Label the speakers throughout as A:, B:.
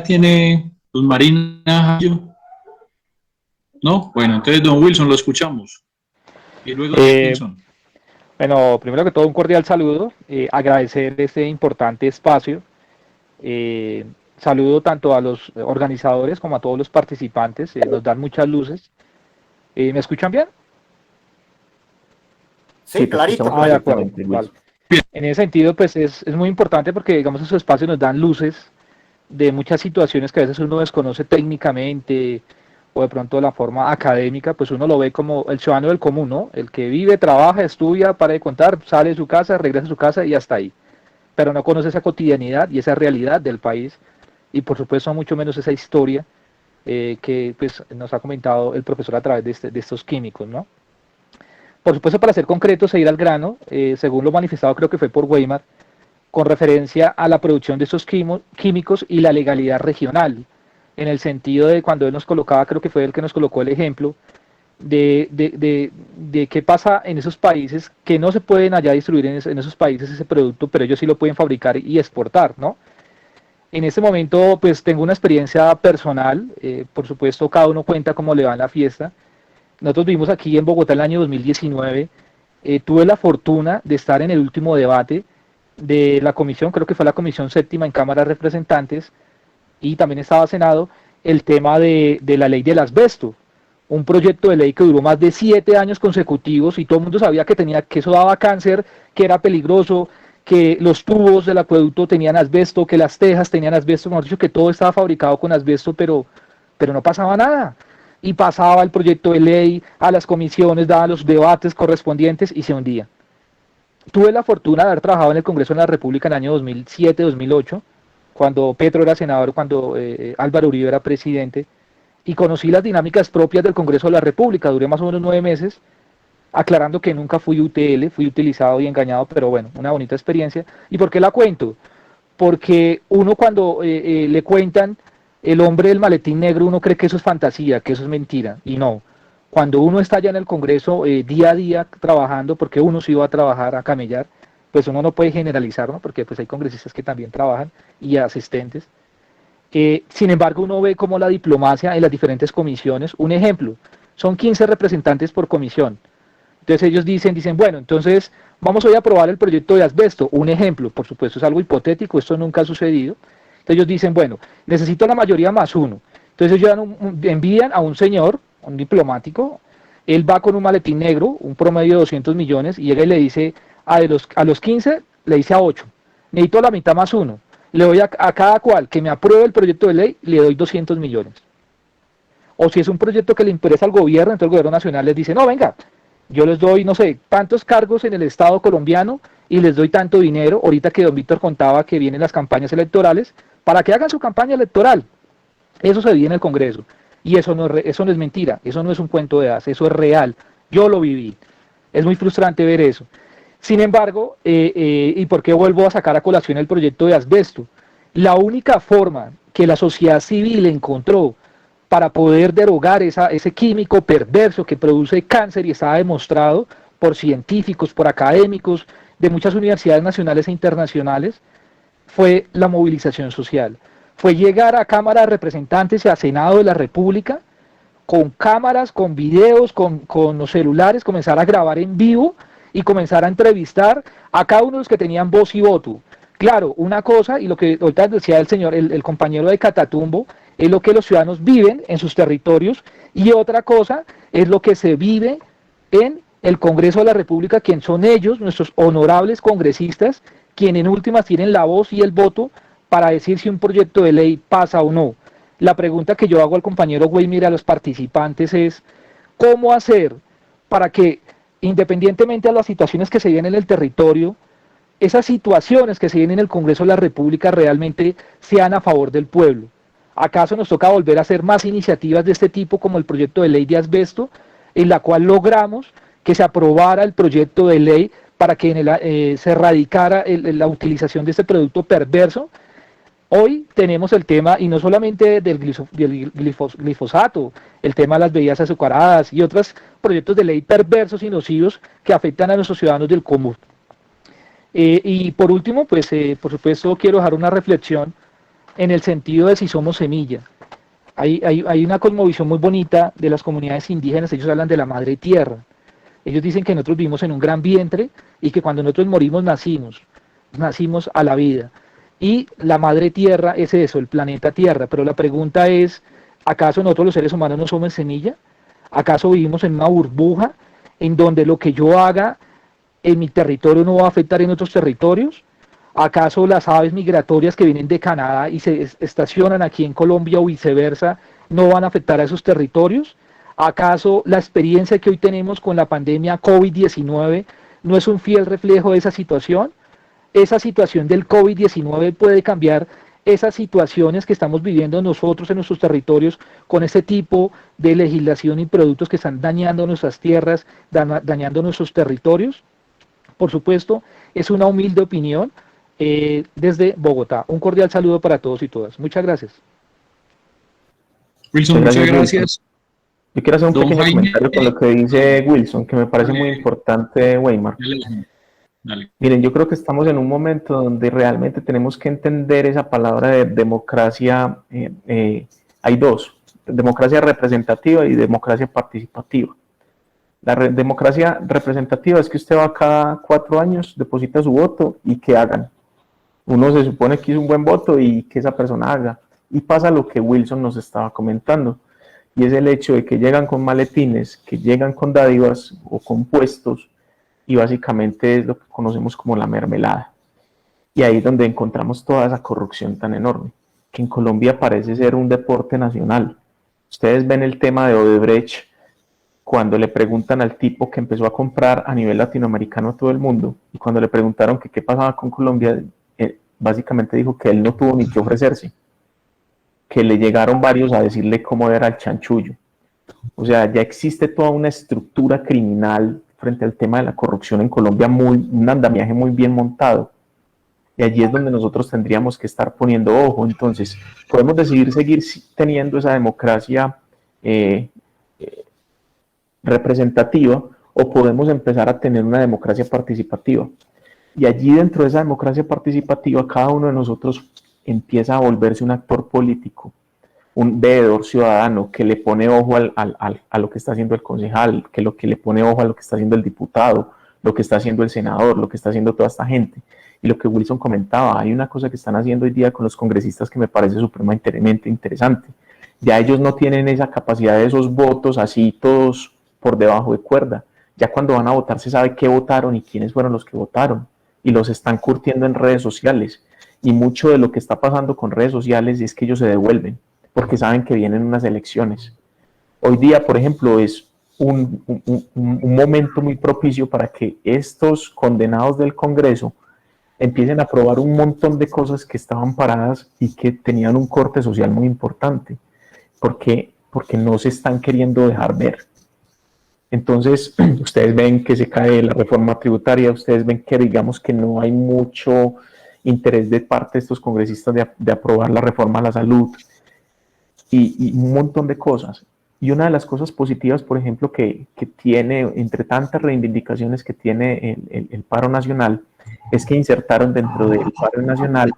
A: ya tiene Luz Marina. ¿No? Bueno, entonces, don Wilson, lo escuchamos. Y luego, don
B: Eh,
A: Wilson.
B: bueno, primero que todo, un cordial saludo, agradecer este importante espacio. Eh, Saludo tanto a los organizadores como a todos los participantes, nos dan muchas luces. ¿Me escuchan bien?
C: Sí, clarito,
B: De
C: clarito.
B: acuerdo, vale. En ese sentido, pues es muy importante porque, digamos, esos espacios nos dan luces de muchas situaciones que a veces uno desconoce técnicamente o de pronto de la forma académica, pues uno lo ve como el ciudadano del común, ¿no? El que vive, trabaja, estudia, para de contar, sale de su casa, regresa a su casa y hasta ahí. Pero no conoce esa cotidianidad y esa realidad del país y por supuesto mucho menos esa historia que pues, nos ha comentado el profesor a través de estos químicos, ¿no? Por supuesto, para ser concretos e ir al grano, según lo manifestado creo que fue por Weimar, con referencia a la producción de estos químicos y la legalidad regional, en el sentido de cuando él nos colocaba, creo que fue él que nos colocó el ejemplo, de qué pasa en esos países que no se pueden allá distribuir en esos países ese producto, pero ellos sí lo pueden fabricar y exportar, ¿no? En este momento, pues tengo una experiencia personal, por supuesto cada uno cuenta cómo le va en la fiesta. Nosotros vivimos aquí en Bogotá en el año 2019, tuve la fortuna de estar en el último debate de la comisión, creo que fue la comisión séptima en Cámara de Representantes, y también estaba Senado, el tema de la ley del asbesto, un proyecto de ley que duró más de 7 años consecutivos y todo el mundo sabía que eso daba cáncer, que era peligroso, que los tubos del acueducto tenían asbesto, que las tejas tenían asbesto, mejor dicho, que todo estaba fabricado con asbesto, pero no pasaba nada. Y pasaba el proyecto de ley a las comisiones, daba los debates correspondientes y se hundía. Tuve la fortuna de haber trabajado en el Congreso de la República en el año 2007-2008, cuando Petro era senador, cuando Álvaro Uribe era presidente, y conocí las dinámicas propias del Congreso de la República. Duré más o menos 9 meses, aclarando que nunca fui UTL, fui utilizado y engañado, pero bueno, una bonita experiencia. ¿Y por qué la cuento? Porque uno cuando le cuentan el hombre del maletín negro, uno cree que eso es fantasía, que eso es mentira, y no. Cuando uno está allá en el Congreso día a día trabajando, porque uno se iba a trabajar, a camellar, pues uno no puede generalizar, ¿no? Porque pues hay congresistas que también trabajan y asistentes. Sin embargo, uno ve como la diplomacia en las diferentes comisiones, un ejemplo, son 15 representantes por comisión. Entonces ellos dicen, bueno, entonces vamos hoy a aprobar el proyecto de asbesto, un ejemplo, por supuesto es algo hipotético, esto nunca ha sucedido. Entonces ellos dicen, bueno, necesito la mayoría más uno. Entonces ellos envían a un señor, un diplomático, él va con un maletín negro, un promedio de 200 millones, y llega y le dice a los 15, le dice a 8, necesito la mitad más uno. Le doy a cada cual que me apruebe el proyecto de ley, le doy 200 millones. O si es un proyecto que le interesa al gobierno, entonces el gobierno nacional les dice, no, venga, yo les doy, no sé, tantos cargos en el Estado colombiano y les doy tanto dinero, ahorita que don Víctor contaba que vienen las campañas electorales, para que hagan su campaña electoral. Eso se vive en el Congreso. Y eso no es mentira, eso no es un cuento de hadas, eso es real. Yo lo viví. Es muy frustrante ver eso. Sin embargo, ¿y por qué vuelvo a sacar a colación el proyecto de asbesto? La única forma que la sociedad civil encontró para poder derogar ese químico perverso que produce cáncer y está demostrado por científicos, por académicos de muchas universidades nacionales e internacionales, fue la movilización social. Fue llegar a Cámara de Representantes y a Senado de la República con cámaras, con videos, con los celulares, comenzar a grabar en vivo y comenzar a entrevistar a cada uno de los que tenían voz y voto. Claro, una cosa, y lo que ahorita decía el señor, el compañero de Catatumbo, es lo que los ciudadanos viven en sus territorios, y otra cosa es lo que se vive en el Congreso de la República, quien son ellos, nuestros honorables congresistas, quienes en últimas tienen la voz y el voto para decir si un proyecto de ley pasa o no. La pregunta que yo hago al compañero Weimir, a los participantes, es ¿cómo hacer para que, independientemente de las situaciones que se vienen en el territorio, esas situaciones que se vienen en el Congreso de la República realmente sean a favor del pueblo? ¿Acaso nos toca volver a hacer más iniciativas de este tipo, como el proyecto de ley de asbesto, en la cual logramos que se aprobara el proyecto de ley para que se erradicara la utilización de este producto perverso? Hoy tenemos el tema, y no solamente del glifosato, el tema de las bebidas azucaradas y otros proyectos de ley perversos y nocivos que afectan a nuestros ciudadanos del común. Y por último, pues por supuesto quiero dejar una reflexión en el sentido de si somos semilla. Hay una cosmovisión muy bonita de las comunidades indígenas, ellos hablan de la madre tierra. Ellos dicen que nosotros vivimos en un gran vientre y que cuando nosotros morimos nacimos a la vida. Y la madre tierra es eso, el planeta Tierra. Pero la pregunta es, ¿acaso nosotros los seres humanos no somos semilla? ¿Acaso vivimos en una burbuja en donde lo que yo haga en mi territorio no va a afectar en otros territorios? ¿Acaso las aves migratorias que vienen de Canadá y se estacionan aquí en Colombia o viceversa no van a afectar a esos territorios? ¿Acaso la experiencia que hoy tenemos con la pandemia COVID-19 no es un fiel reflejo de esa situación? Esa situación del COVID-19 puede cambiar esas situaciones que estamos viviendo nosotros en nuestros territorios con ese tipo de legislación y productos que están dañando nuestras tierras, dañando nuestros territorios. Por supuesto, es una humilde opinión desde Bogotá. Un cordial saludo para todos y todas. Muchas gracias.
A: Wilson, muchas gracias.
C: Yo quiero hacer un pequeño comentario con lo que dice Wilson, que me parece muy importante, Weimar.
A: Dale.
C: Miren, yo creo que estamos en un momento donde realmente tenemos que entender esa palabra de democracia. Hay dos, democracia representativa y democracia participativa. La democracia representativa es que usted va cada 4 años, deposita su voto y que hagan. Uno se supone que hizo un buen voto y que esa persona haga. Y pasa lo que Wilson nos estaba comentando, y es el hecho de que llegan con maletines, que llegan con dádivas o con puestos, y básicamente es lo que conocemos como la mermelada. Y ahí es donde encontramos toda esa corrupción tan enorme, que en Colombia parece ser un deporte nacional. Ustedes ven el tema de Odebrecht, cuando le preguntan al tipo que empezó a comprar a nivel latinoamericano a todo el mundo, y cuando le preguntaron que qué pasaba con Colombia, básicamente dijo que él no tuvo ni que ofrecerse, que le llegaron varios a decirle cómo era el chanchullo. O sea, ya existe toda una estructura criminal frente al tema de la corrupción en Colombia, un andamiaje muy bien montado. Y allí es donde nosotros tendríamos que estar poniendo ojo. Entonces, podemos decidir seguir teniendo esa democracia representativa, o podemos empezar a tener una democracia participativa. Y allí dentro de esa democracia participativa, cada uno de nosotros empieza a volverse un actor político, un veedor ciudadano que le pone ojo a lo que está haciendo el concejal, que le pone ojo a lo que está haciendo el diputado, lo que está haciendo el senador, lo que está haciendo toda esta gente. Y lo que Wilson comentaba, hay una cosa que están haciendo hoy día con los congresistas que me parece supremamente interesante. Ya ellos no tienen esa capacidad de esos votos así todos por debajo de cuerda. Ya cuando van a votar se sabe qué votaron y quiénes fueron los que votaron, y los están curtiendo en redes sociales. Y mucho de lo que está pasando con redes sociales es que ellos se devuelven, porque saben que vienen unas elecciones. Hoy día, por ejemplo, es un momento muy propicio para que estos condenados del Congreso empiecen a aprobar un montón de cosas que estaban paradas y que tenían un corte social muy importante, porque no se están queriendo dejar ver. Entonces, ustedes ven que se cae la reforma tributaria, ustedes ven que digamos que no hay mucho interés de parte de estos congresistas de aprobar la reforma a la salud, y un montón de cosas. Y una de las cosas positivas, por ejemplo, que tiene, entre tantas reivindicaciones que tiene el paro nacional, es que insertaron dentro del paro nacional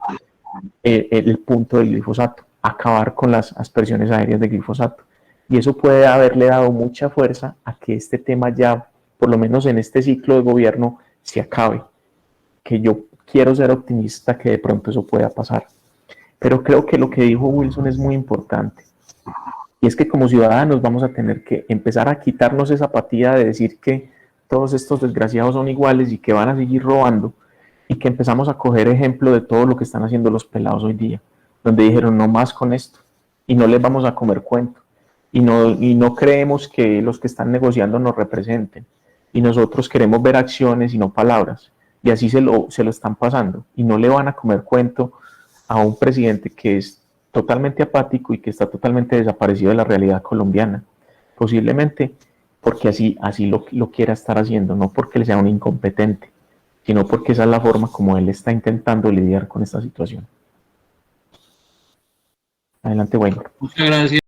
C: el punto del glifosato, acabar con las aspersiones aéreas de glifosato. Y eso puede haberle dado mucha fuerza a que este tema ya, por lo menos en este ciclo de gobierno, se acabe. Que yo quiero ser optimista que de pronto eso pueda pasar. Pero creo que lo que dijo Wilson es muy importante. Y es que como ciudadanos vamos a tener que empezar a quitarnos esa apatía de decir que todos estos desgraciados son iguales y que van a seguir robando, y que empezamos a coger ejemplo de todo lo que están haciendo los pelados hoy día, donde dijeron no más con esto y no les vamos a comer cuento. Y no creemos que los que están negociando nos representen, y nosotros queremos ver acciones y no palabras, y así se lo están pasando, y no le van a comer cuento a un presidente que es totalmente apático y que está totalmente desaparecido de la realidad colombiana, posiblemente porque así lo quiera estar haciendo, no porque él sea un incompetente, sino porque esa es la forma como él está intentando lidiar con esta situación. Adelante, Weimar.
A: Muchas gracias.